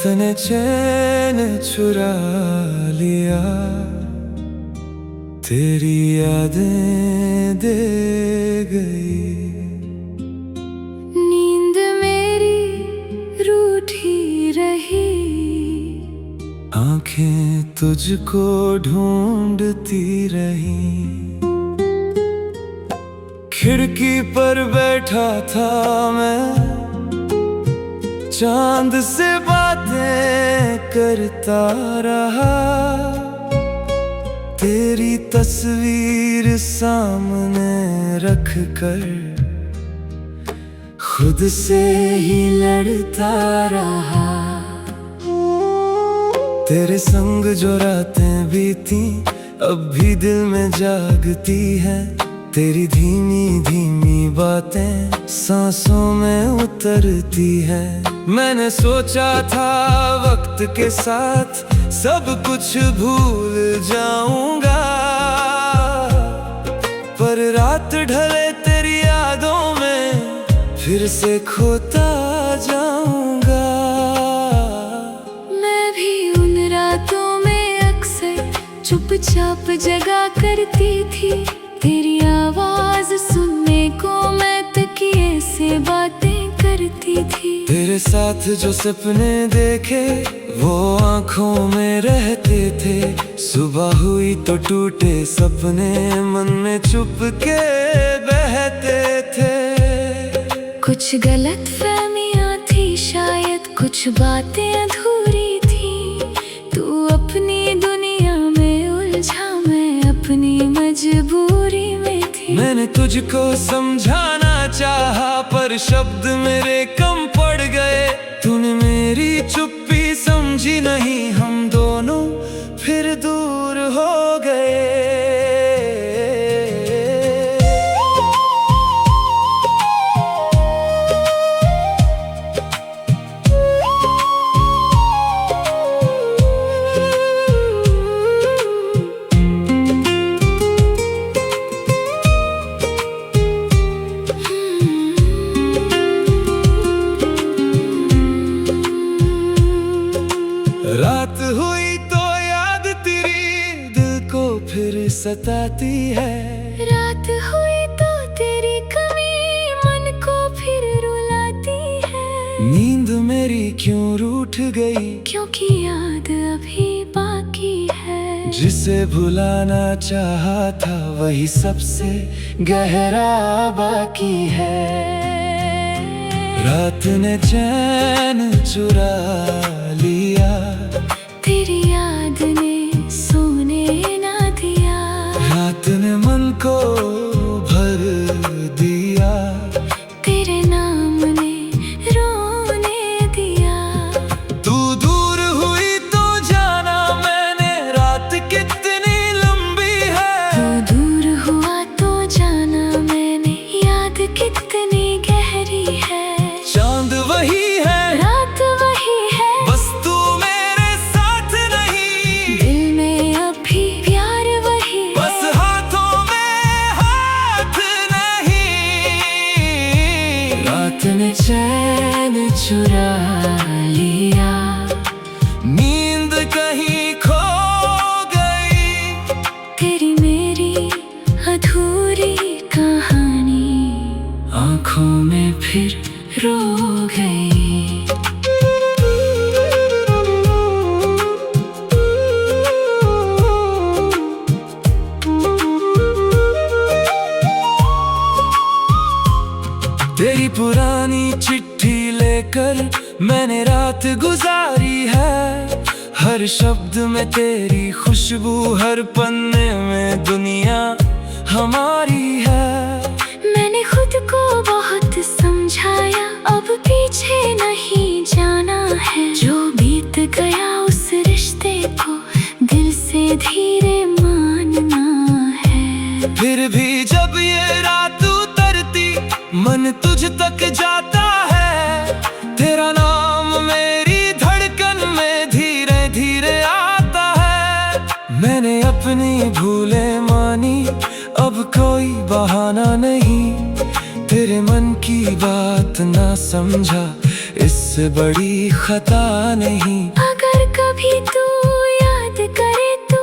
रात ने चैन चुरा लिया, तेरी यादें दे गई। नींद मेरी रूठी रही, आंखें तुझको ढूंढती रही। खिड़की पर बैठा था मैं, चांद से बातें करता रहा। तेरी तस्वीर सामने रख कर खुद से ही लड़ता रहा। तेरे संग जो रातें बीती अब भी दिल में जागती है। तेरी धीमी धीमी बातें सांसों में उतरती है। मैंने सोचा था वक्त के साथ सब कुछ भूल जाऊंगा, पर रात ढले तेरी यादों में फिर से खोता जाऊंगा। मैं भी उन रातों में अक्सर चुपचाप जगा करती थी। तेरी आवाज सुनने को मैं तकिए से बातें करती थी। तेरे साथ जो सपने देखे वो आँखों में रहते थे। सुबह हुई तो टूटे सपने मन में चुपके बहते थे। कुछ गलत फहमियाँ थी शायद, कुछ बातें अधूरी थी। तू अपनी दुनिया में उलझा, मैं अपनी मजबूरी में थी। मैंने तुझको समझाना चाहा पर शब्द मेरे कम पड़ गए। तूने मेरी चुप्पी समझी नहीं, हम दोनों फिर दूर हो गए। रात हुई तो याद तेरी दिल को फिर सताती है। रात हुई तो तेरी कमी मन को फिर रुलाती है। नींद मेरी क्यों रूठ गई, क्योंकि याद अभी बाकी है। जिसे भुलाना चाहा था वही सबसे गहरा बाकी है। रात ने चैन चुरा लिया, तेरी याद ने सोने ना दिया। रात ने मन को भर दिया, तेरे नाम ने रोने दिया। तू दूर हुई तो जाना मैंने रात कितनी लंबी है। तू दूर हुआ तो जाना मैंने याद कितनी गहरी है। चांद वही है, रात वही है, बस तू मेरे साथ नहीं। दिल में अभी प्यार वही, बस हाथों में हाथ नहीं। रात ने चैन चुरा लिया, नींद कहीं खो गई। तेरी मेरी अधूरी कहानी आँखों में फिर रो गई। तेरी पुरानी चिट्ठी लेकर मैंने रात गुजारी है। हर शब्द में तेरी खुशबू, हर पन्ने में दुनिया हमारी है। मैंने खुद को बहुत समझाया, अब पीछे नहीं जाना है। जो बीत गया उस रिश्ते को दिल से धीरे मानना है। फिर भी जब ये रात उतरती मन तुझ तक जाता है। तेरा नाम मेरी धड़कन में धीरे धीरे आता है। मैंने अपनी भूलें मानी, अब कोई बहाना नहीं। तेरे मन की बात ना समझा, इस इससे बड़ी खता नहीं। अगर कभी तू याद करे तो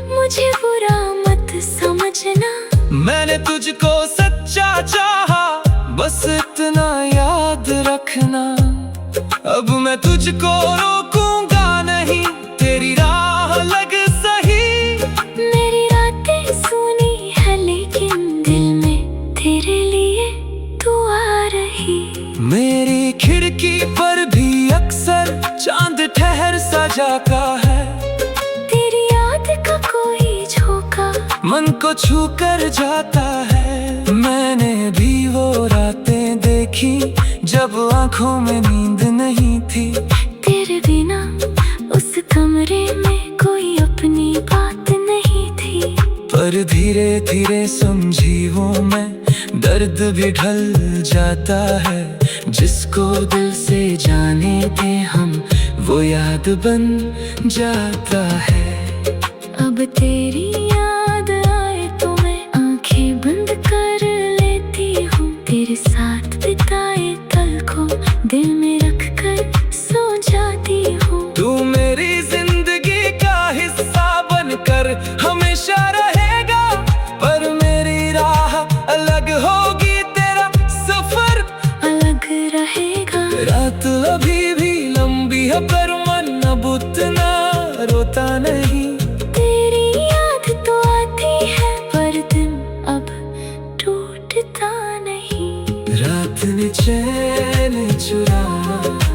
मुझे बुरा मत समझना। मैंने तुझको सच्चा चाहा, बस इतना याद रखना। अब मैं तुझको रोकूंगा नहीं, तेरी राह लग सही। मेरी रातें सुनी है लेकिन दिल में तेरे लिए तू आ रही। मेरी खिड़की पर भी अक्सर चांद ठहर सा जाता है। तेरी याद का कोई झोंका मन को छू कर जाता है। मैंने भी वो रातें देखी जब आंखों में नींद नहीं थी। तेरे बिना उस कमरे में कोई अपनी बात नहीं थी। पर धीरे धीरे समझी वो मैं, दर्द भी ढल जाता है। जिसको दिल से जाने थे हम, वो याद बन जाता है। अब तेरी याद आए तो मैं आंखें बंद कर लेती हूँ। तेरे साथ बिताए पल को दिल में रख कर सो जाती हूँ। तू मेरी जिंदगी का हिस्सा बनकर हमेशा रहेगा, पर मेरी राह अलग होगी, तेरा सफर अलग रहेगा। रात अभी भी लंबी है पर मन अब उतना रोता नहीं। तेरी याद तो आती है पर दिन अब टूटता नहीं। रात ने चैन चुराया,